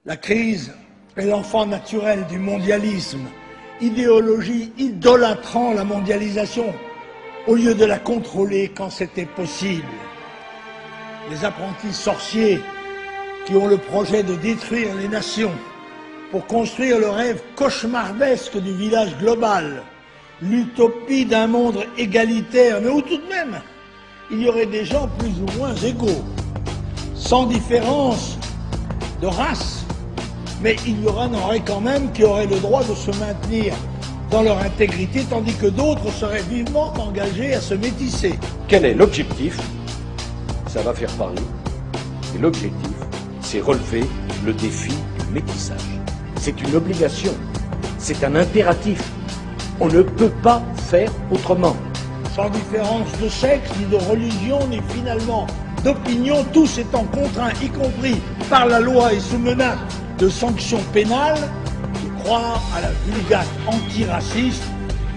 La crise est l'enfant naturel du mondialisme, idéologie idolâtrant la mondialisation au lieu de la contrôler quand c'était possible. Les apprentis sorciers qui ont le projet de détruire les nations pour construire le rêve cauchemardesque du village global, l'utopie d'un monde égalitaire, mais où tout de même il y aurait des gens plus ou moins égaux, sans différence de race, mais il y en aurait quand même qui auraient le droit de se maintenir dans leur intégrité, tandis que d'autres seraient vivement engagés à se métisser. Quel est l'objectif? Ça va faire parler. Et l'objectif, c'est relever le défi du métissage. C'est une obligation, c'est un impératif. On ne peut pas faire autrement. Sans différence de sexe, ni de religion, ni finalement d'opinion, tous étant contraints, y compris par la loi et sous menace de sanctions pénales, de croire à la vulgate antiraciste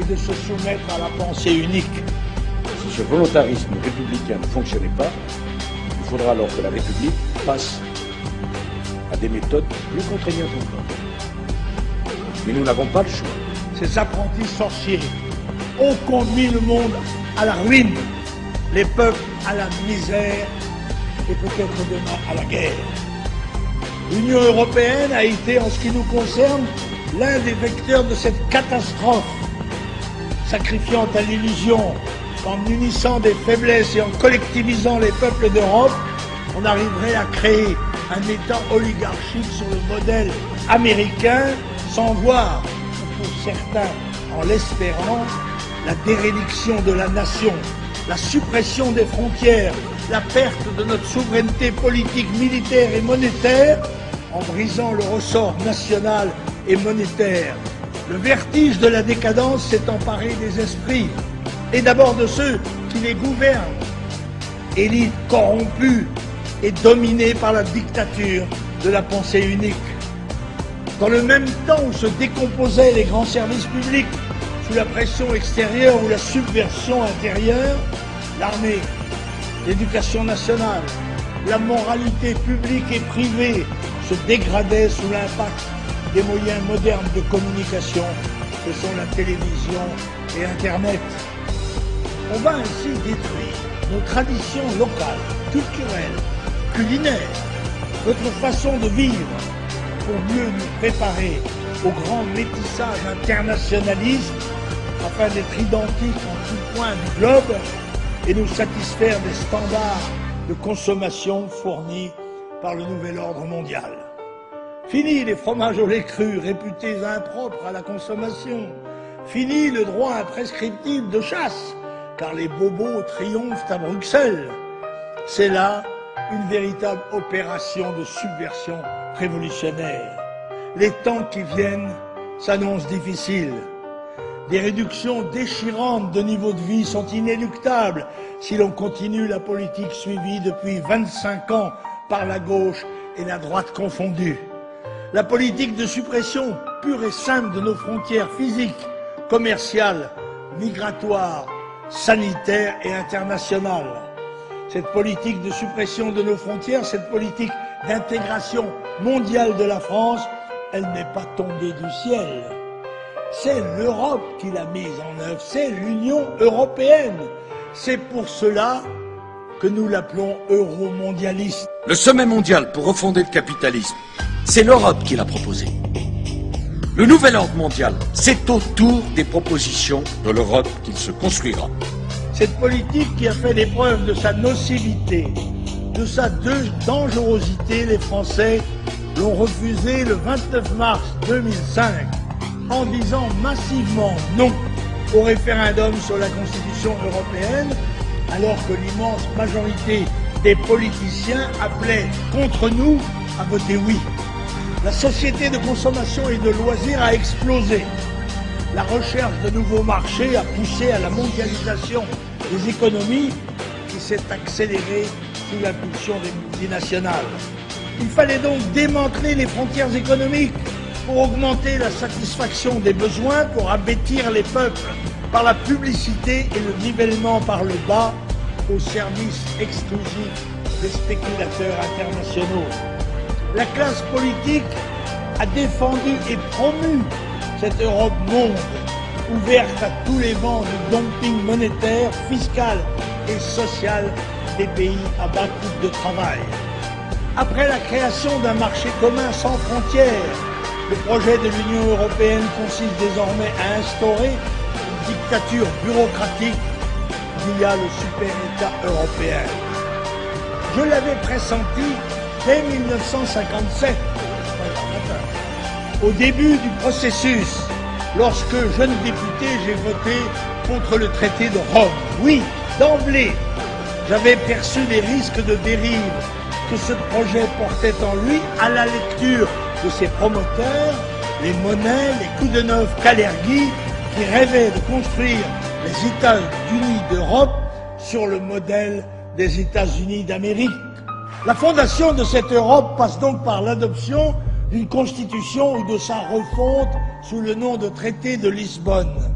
et de se soumettre à la pensée unique. Si ce volontarisme républicain ne fonctionnait pas, il faudra alors que la République passe à des méthodes plus contraignantes encore. Mais nous n'avons pas le choix. Ces apprentis sorciers ont conduit le monde à la ruine, les peuples à la misère et peut-être demain à la guerre. L'Union européenne a été, en ce qui nous concerne, l'un des vecteurs de cette catastrophe, sacrifiant à l'illusion qu'en unissant des faiblesses et en collectivisant les peuples d'Europe, on arriverait à créer un État oligarchique sur le modèle américain, sans voir, pour certains en l'espérant, la déréliction de la nation, la suppression des frontières, la perte de notre souveraineté politique, militaire et monétaire, en brisant le ressort national et monétaire. Le vertige de la décadence s'est emparé des esprits, et d'abord de ceux qui les gouvernent. Élite corrompue et dominée par la dictature de la pensée unique. Dans le même temps où se décomposaient les grands services publics sous la pression extérieure ou la subversion intérieure, l'armée, l'éducation nationale, la moralité publique et privée se dégradaient sous l'impact des moyens modernes de communication que sont la télévision et Internet. On va ainsi détruire nos traditions locales, culturelles, culinaires, notre façon de vivre, pour mieux nous préparer au grand métissage internationaliste afin d'être identiques en tout point du globe et nous satisfaire des standards de consommation fournis par le nouvel ordre mondial. Fini les fromages au lait cru réputés impropres à la consommation. Fini le droit imprescriptible de chasse, car les bobos triomphent à Bruxelles. C'est là une véritable opération de subversion révolutionnaire. Les temps qui viennent s'annoncent difficiles. Des réductions déchirantes de niveau de vie sont inéluctables si l'on continue la politique suivie depuis 25 ans par la gauche et la droite confondues. La politique de suppression pure et simple de nos frontières physiques, commerciales, migratoires, sanitaires et internationales. Cette politique de suppression de nos frontières, cette politique d'intégration mondiale de la France, elle n'est pas tombée du ciel. C'est l'Europe qui l'a mise en œuvre, c'est l'Union européenne. C'est pour cela que nous l'appelons euromondialiste. Le sommet mondial pour refonder le capitalisme, c'est l'Europe qui l'a proposé. Le nouvel ordre mondial, c'est autour des propositions de l'Europe qu'il se construira. Cette politique qui a fait les preuves de sa nocivité, de sa dangerosité, les Français l'ont refusée le 29 mars 2005 en disant massivement non au référendum sur la Constitution européenne, alors que l'immense majorité des politiciens appelaient contre nous à voter oui. La société de consommation et de loisirs a explosé. La recherche de nouveaux marchés a poussé à la mondialisation des économies qui s'est accélérée sous l'impulsion des multinationales. Il fallait donc démanteler les frontières économiques pour augmenter la satisfaction des besoins, pour abêtir les peuples par la publicité et le nivellement par le bas au service exclusif des spéculateurs internationaux. la classe politique a défendu et promu cette Europe monde, ouverte à tous les vents du dumping monétaire, fiscal et social des pays à bas coût de travail. Après la création d'un marché commun sans frontières, le projet de l'Union européenne consiste désormais à instaurer une dictature bureaucratique via le super-État européen. Je l'avais pressenti dès 1957, au début du processus, lorsque, jeune député, j'ai voté contre le traité de Rome. Oui, d'emblée, j'avais perçu les risques de dérive que ce projet portait en lui à la lecture de ses promoteurs, les Monnet, les Koudenov, Kalergi, qui rêvaient de construire les États-Unis d'Europe sur le modèle des États-Unis d'Amérique. La fondation de cette Europe passe donc par l'adoption d'une constitution ou de sa refonte sous le nom de traité de Lisbonne.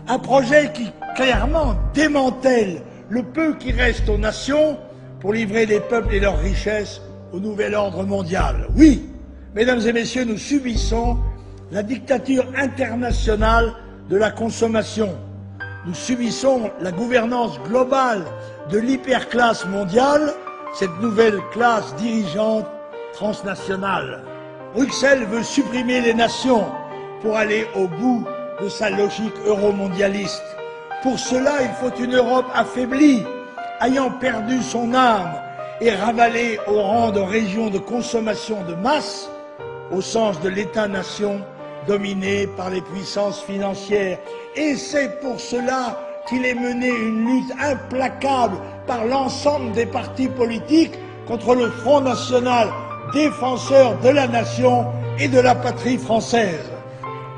Un projet qui clairement démantèle le peu qui reste aux nations pour livrer les peuples et leurs richesses au nouvel ordre mondial. Oui, mesdames et messieurs, nous subissons la dictature internationale de la consommation. Nous subissons la gouvernance globale de l'hyperclasse mondiale, cette nouvelle classe dirigeante transnationale. Bruxelles veut supprimer les nations pour aller au bout de sa logique euromondialiste. Pour cela, il faut une Europe affaiblie, ayant perdu son âme et ravalée au rang de région de consommation de masse, au sens de l'État-nation dominé par les puissances financières. Et c'est pour cela qu'il est mené une lutte implacable par l'ensemble des partis politiques contre le Front National, défenseur de la nation et de la patrie française.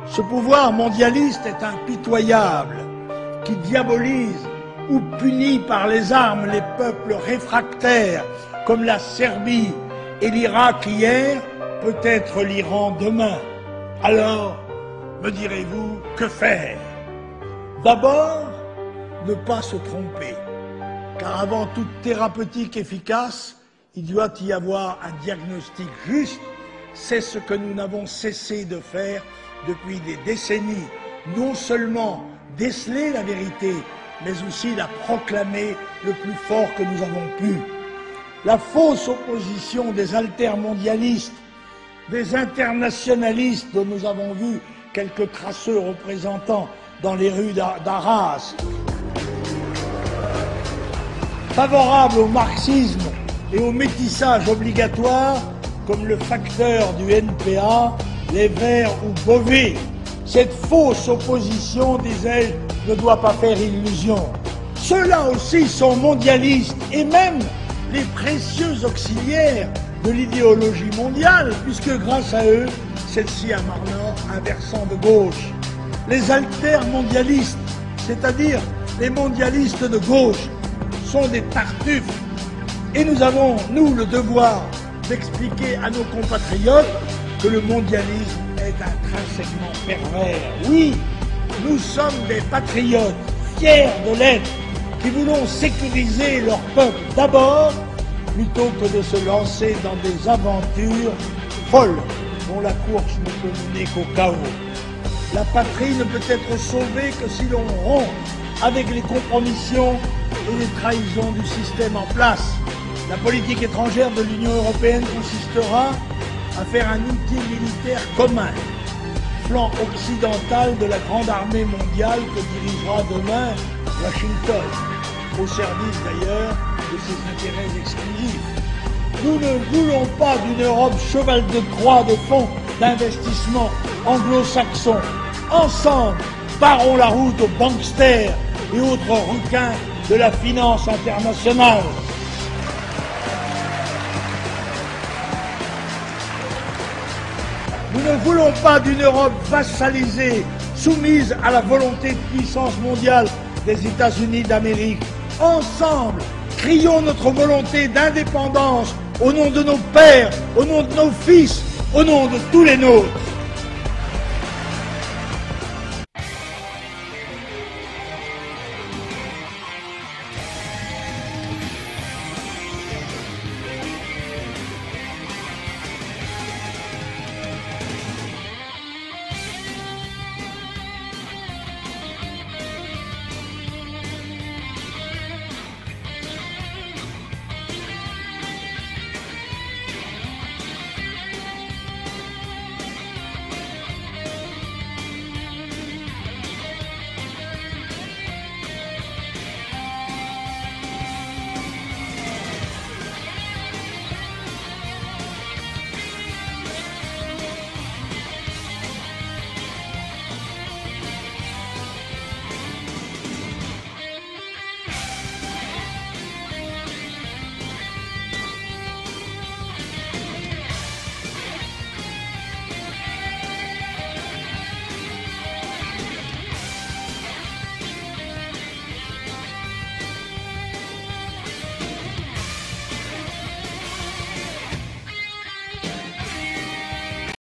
Ce pouvoir mondialiste est impitoyable, qui diabolise ou punit par les armes les peuples réfractaires, comme la Serbie et l'Irak hier, peut-être l'Iran demain. Alors, me direz-vous, que faire? D'abord, ne pas se tromper, car avant toute thérapeutique efficace, il doit y avoir un diagnostic juste. C'est ce que nous n'avons cessé de faire depuis des décennies, non seulement déceler la vérité, mais aussi la proclamer le plus fort que nous avons pu. La fausse opposition des altermondialistes, des internationalistes dont nous avons vu quelques crasseux représentants dans les rues d'Arras, favorables au marxisme et au métissage obligatoire comme le facteur du NPA, les Verts ou Beauvais. Cette fausse opposition, disais-je, ne doit pas faire illusion. Ceux-là aussi sont mondialistes et même les précieux auxiliaires de l'idéologie mondiale, puisque grâce à eux, celle-ci a maintenant un versant de gauche. Les altermondialistes, c'est-à-dire les mondialistes de gauche, sont des tartuffes. Et nous avons, nous, le devoir d'expliquer à nos compatriotes que le mondialisme est intrinsèquement pervers. Oui, nous sommes des patriotes, fiers de l'être, qui voulons sécuriser leur peuple d'abord, plutôt que de se lancer dans des aventures folles dont la course ne peut mener qu'au chaos. La patrie ne peut être sauvée que si l'on rompt avec les compromissions et les trahisons du système en place. La politique étrangère de l'Union européenne consistera à faire un outil militaire commun, flanc occidental de la grande armée mondiale que dirigera demain Washington, au service d'ailleurs de ses intérêts exclusifs. Nous ne voulons pas d'une Europe cheval de Troie de fonds d'investissement anglo-saxons. Ensemble, barrons la route aux banksters et autres requins de la finance internationale. Nous ne voulons pas d'une Europe vassalisée, soumise à la volonté de puissance mondiale des États-Unis d'Amérique. Ensemble, crions notre volonté d'indépendance au nom de nos pères, au nom de nos fils, au nom de tous les nôtres.